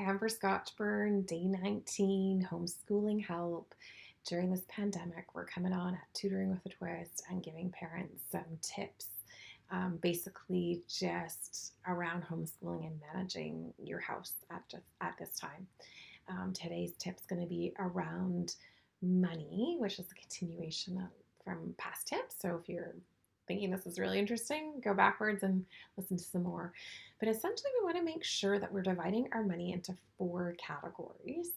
Amber Scotchburn, day 19, homeschooling help. During this pandemic, we're coming on at Tutoring with a Twist and giving parents some tips, basically just around homeschooling and managing your house at this time. Today's tip is going to be around money, which is a continuation from past tips. So if you're thinking this is really interesting, go backwards and listen to some more. But essentially, we want to make sure that we're dividing our money into four categories.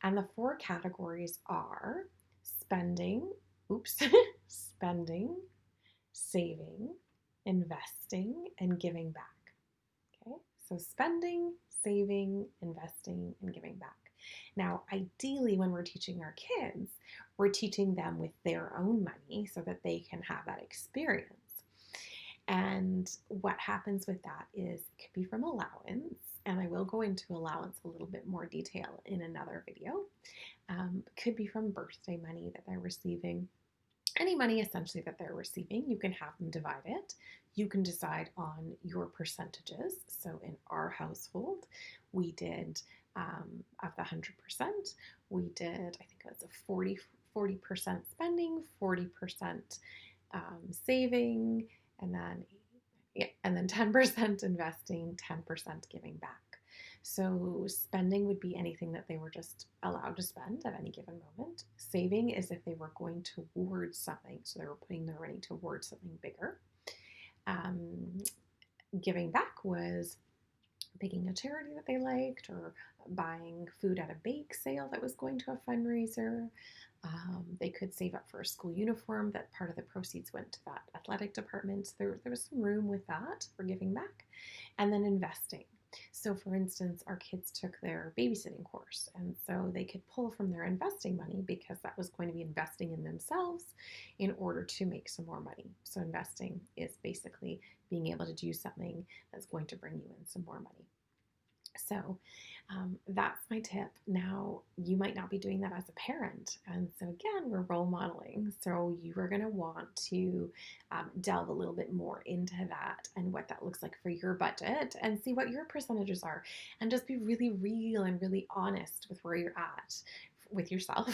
And the four categories are spending, oops, spending, saving, investing, and giving back. Okay, so spending, saving, investing, and giving back. Now, ideally, when we're teaching our kids, we're teaching them with their own money so that they can have that experience. And what happens with that is it could be from allowance, and I will go into allowance a little bit more detail in another video. Could be from birthday money that they're receiving. Any money essentially that they're receiving, you can have them divide it. You can decide on your percentages. So in our household, we did of the 100%, we did, I think it was a 40% spending, 40% saving, and then 10% investing, 10% giving back. So spending would be anything that they were just allowed to spend at any given moment. Saving is if they were going towards something, so they were putting their money towards something bigger. Giving back was picking a charity that they liked or buying food at a bake sale that was going to a fundraiser. They could save up for a school uniform that part of the proceeds went to that athletic department. There was some room with that for giving back. And then investing. So for instance, our kids took their babysitting course, and so they could pull from their investing money because that was going to be investing in themselves in order to make some more money. So investing is basically being able to do something that's going to bring you in some more money. So that's my tip. Now, you might not be doing that as a parent. And so again, we're role modeling. So you are going to want to delve a little bit more into that and what that looks like for your budget and see what your percentages are. And just be really real and really honest with where you're at with yourself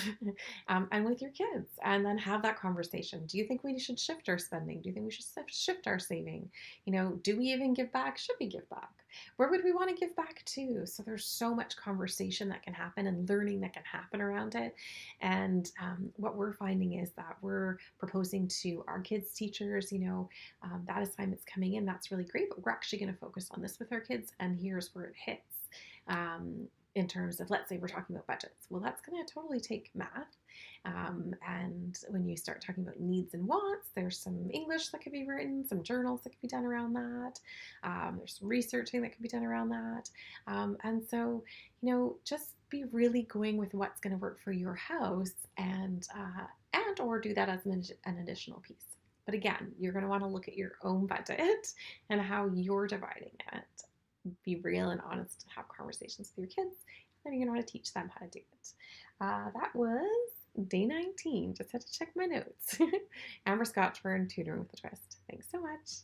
and with your kids, and then have that conversation. Do you think we should shift our spending? Do you think we should shift our saving? Do we even give back? Should we give back? Where would we want to give back to? So there's so much conversation that can happen and learning that can happen around it. And what we're finding is that we're proposing to our kids' teachers, that assignment's coming in. That's really great, but we're actually going to focus on this with our kids. And here's where it hits. In terms of, let's say we're talking about budgets. Well, that's going to totally take math. And when you start talking about needs and wants, there's some English that could be written, some journals that could be done around that. There's some researching that could be done around that. And so, just be really going with what's going to work for your house and or do that as an additional piece. But again, you're going to want to look at your own budget and how you're dividing it. Be real and honest and have conversations with your kids. And then you're going to want to teach them how to do it. That was day 19. Just had to check my notes. Amber Scotchburn, Tutoring with a Twist. Thanks so much.